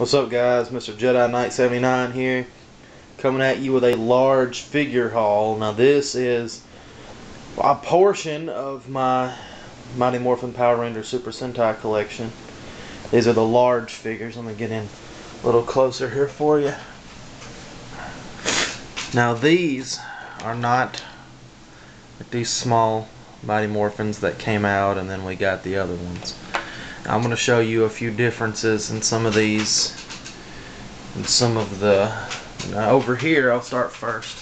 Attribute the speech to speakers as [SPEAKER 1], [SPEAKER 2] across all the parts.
[SPEAKER 1] What's up, guys? Mr. Jedi Knight 79 here, coming at you with a large figure haul. Now this is a portion of my Mighty Morphin Power Ranger Super Sentai collection. These are the large figures. Let me get in a little closer here for you. Now these are not like these small Mighty Morphins that came out and then we got the other ones. I'm going to show you a few differences in some of these and some of the... Now over here, I'll start first.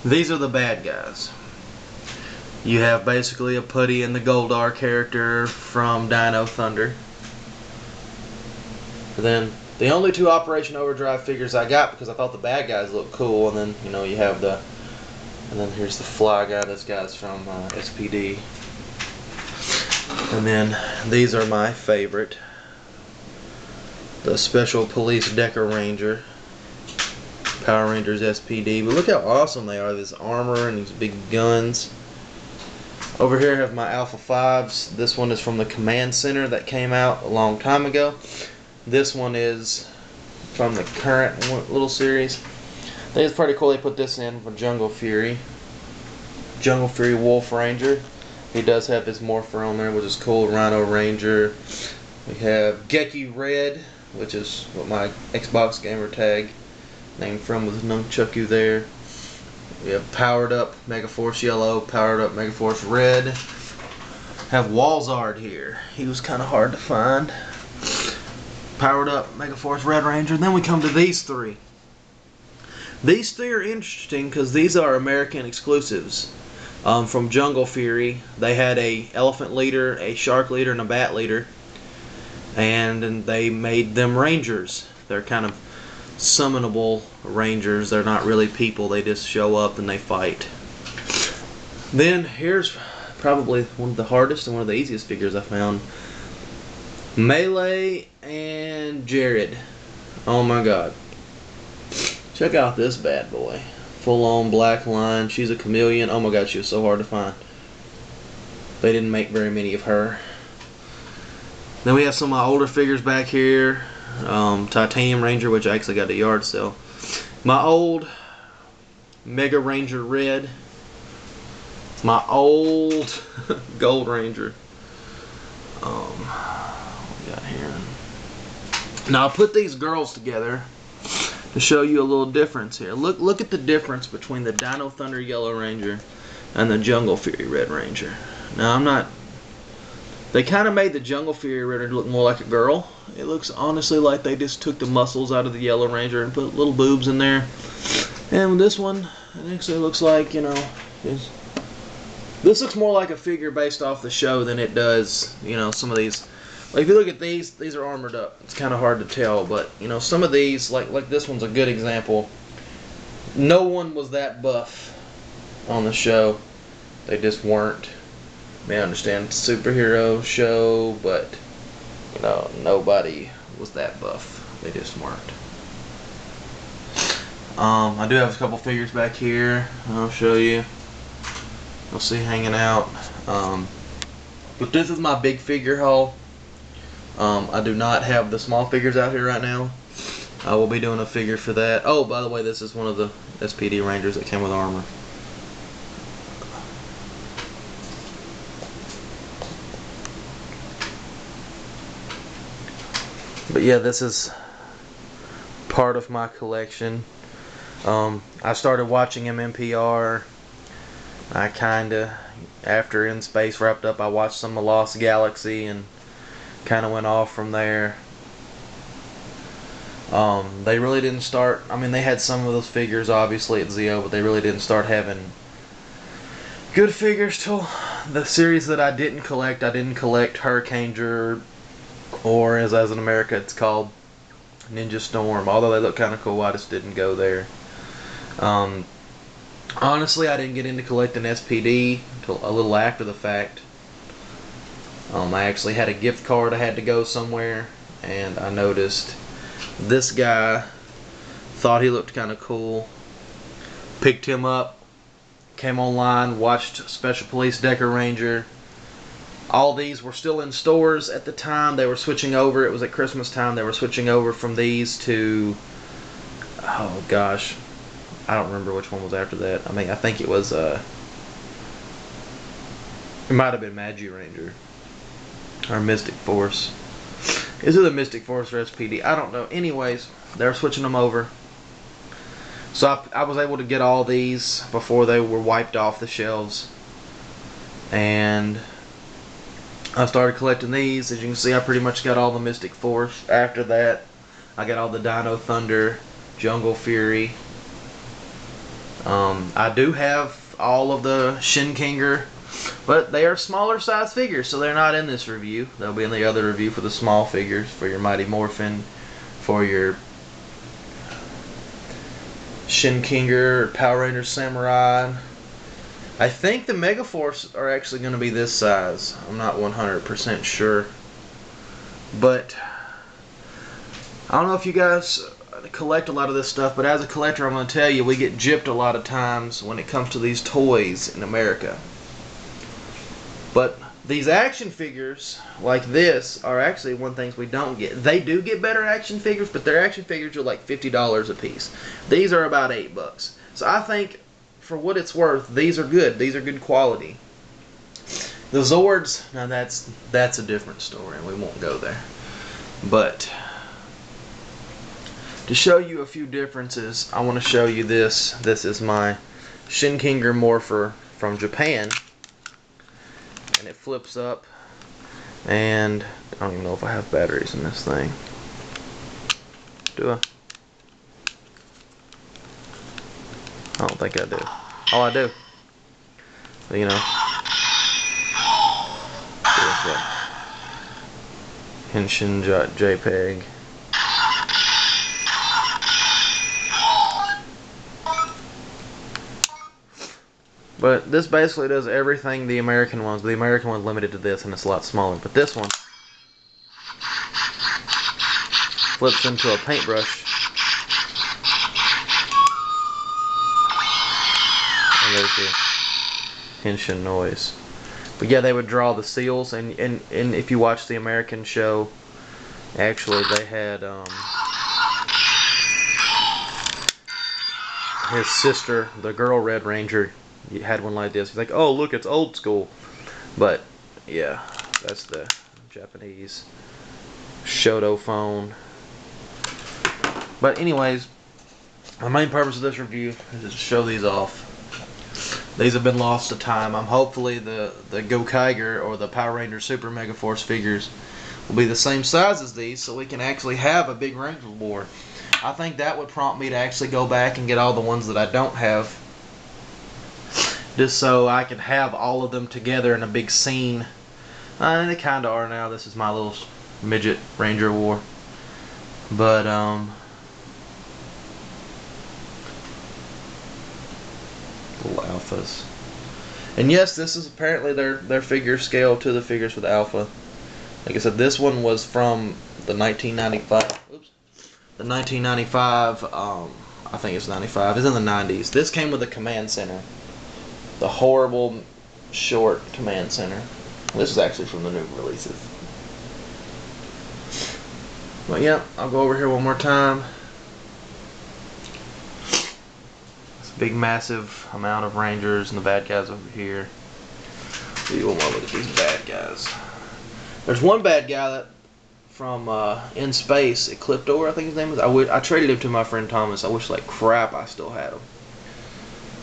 [SPEAKER 1] These are the bad guys. You have basically a Putty and the Goldar character from Dino Thunder. And then the only two Operation Overdrive figures I got because I thought the bad guys looked cool, and then you have the... And then here's the Fly guy. This guy's from SPD. And then these are my favorite. The Special Police Deca Ranger. Power Rangers SPD. But look how awesome they are. This armor and these big guns. Over here I have my Alpha 5s. This one is from the Command Center that came out a long time ago. This one is from the current little series. I think it's pretty cool they put this in for Jungle Fury. Jungle Fury Wolf Ranger. He does have his morpher on there, which is cool. Rhino Ranger. We have Geki Red, which is what my Xbox gamer tag named from with Nunchucku there. We have Powered Up Megaforce Yellow, Powered Up Megaforce Red. Have Walzard here. He was kind of hard to find. Powered Up Megaforce Red Ranger. And then we come to these three. These three are interesting because these are American exclusives. From Jungle Fury, they had a elephant leader, a shark leader, and a bat leader, and they made them rangers. They're kind of summonable rangers. They're not really people. They just show up and they fight. Then here's probably one of the hardest and one of the easiest figures I found. Melee and Jared. Oh my god. Check out this bad boy. Full on black line. She's a chameleon. Oh my god, she was so hard to find. They didn't make very many of her. Then we have some of my older figures back here. Titanium Ranger, which I actually got at a yard sale. My old Mega Ranger Red. My old Gold Ranger. What we got here? Now I put these girls together to show you a little difference here. Look at the difference between the Dino Thunder Yellow Ranger and the Jungle Fury Red Ranger. Now they kind of made the Jungle Fury Red Ranger look more like a girl. It looks honestly like they just took the muscles out of the Yellow Ranger and put little boobs in there. And with this one, it actually looks like, this looks more like a figure based off the show than it does, some of these. Like if you look at these are armored up. It's kind of hard to tell, but some of these, like this one's a good example. No one was that buff on the show. They just weren't. I mean, I understand it's a superhero show, but nobody was that buff. They just weren't. I do have a couple figures back here. I'll show you. You'll see hanging out. But this is my big figure haul. I do not have the small figures out here right now. I will be doing a figure for that. Oh, by the way, this is one of the SPD Rangers that came with armor. But yeah, this is part of my collection. I started watching MMPR. I kinda, after In Space wrapped up, I watched some of Lost Galaxy and kind of went off from there. They really didn't start, I mean, they had some of those figures obviously at Zeo, but they really didn't start having good figures till the series that I didn't collect. I didn't collect Hurricaneger, or as in America it's called Ninja Storm. Although they look kind of cool, I just didn't go there. Honestly, I didn't get into collecting SPD until a little after the fact. I actually had a gift card. I had to go somewhere, and I noticed this guy. Thought he looked kind of cool. Picked him up. Came online. Watched Special Police Deca Ranger. All these were still in stores at the time. They were switching over. It was at Christmas time. They were switching over from these to, oh gosh, I don't remember which one was after that. I mean, I think it was, it might have been Magi Ranger or Mystic Force. Is it the Mystic Force or SPD? I don't know. Anyways, they were switching them over. So I was able to get all these before they were wiped off the shelves. And I started collecting these. As you can see, I pretty much got all the Mystic Force. After that, I got all the Dino Thunder, Jungle Fury. I do have all of the Shinkinger, but they are smaller size figures, so they're not in this review. They'll be in the other review for the small figures, for your Mighty Morphin, for your Shinkinger, Power Rangers Samurai. I think the Megaforce are actually going to be this size. I'm not 100% sure. But I don't know if you guys collect a lot of this stuff, but as a collector, I'm going to tell you, we get gypped a lot of times when it comes to these toys in America. But these action figures, like this, are actually one thing we don't get. They do get better action figures, but their action figures are like $50 a piece. These are about $8. So I think, for what it's worth, these are good. These are good quality. The Zords, now that's a different story, and we won't go there. But to show you a few differences, I want to show you this. This is my Shinkinger Morpher from Japan. And it flips up, and I don't even know if I have batteries in this thing. Do I? I don't think I do. Oh, I do. So, you know. Henshin JPEG. But this basically does everything the American ones. The American one's limited to this, and it's a lot smaller. But this one flips into a paintbrush. And there's your Henshin noise. But yeah, they would draw the seals, and if you watch the American show, actually they had his sister, the girl Red Ranger, had one like this. He's like, oh look, it's old school. But yeah, that's the Japanese Shoto phone. But anyways, my main purpose of this review is to show these off. These have been lost to time. Hopefully the Gokaiger or the Power Ranger Super Mega Force figures will be the same size as these, so we can actually have a big Ranger War. I think that would prompt me to actually go back and get all the ones that I don't have, just so I can have all of them together in a big scene. And they kind of are now. This is my little midget Ranger War. But little alphas. And yes, this is apparently their figure scale to the figures for the alpha. Like I said, this one was from the 1995. Oops. The 1995. I think it's 95. It's in the 90s. This came with a command center. The horrible short command center. This is actually from the new releases. But yeah, I'll go over here one more time. Big massive amount of Rangers and the bad guys over here. You want to look at these bad guys. There's one bad guy that from In Space, Ecliptor, I think his name is. I traded him to my friend Thomas. I wish like crap I still had him,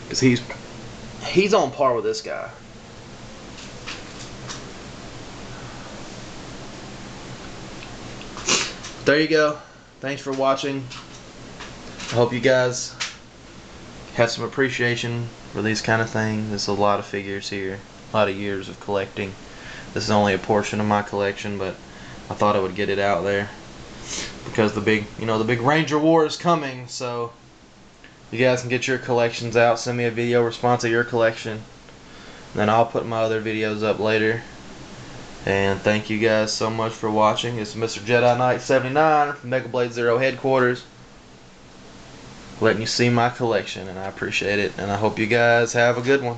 [SPEAKER 1] because he's on par with this guy. There you go. Thanks for watching. I hope you guys have some appreciation for these kind of things. There's a lot of figures here, a lot of years of collecting. This is only a portion of my collection, but I thought I would get it out there because the big Ranger War is coming. So you guys can get your collections out. Send me a video response of your collection, and then I'll put my other videos up later. And thank you guys so much for watching. It's Mr. Jedi Knight 79 from Mega Blade Zero headquarters, letting you see my collection, and I appreciate it, and I hope you guys have a good one.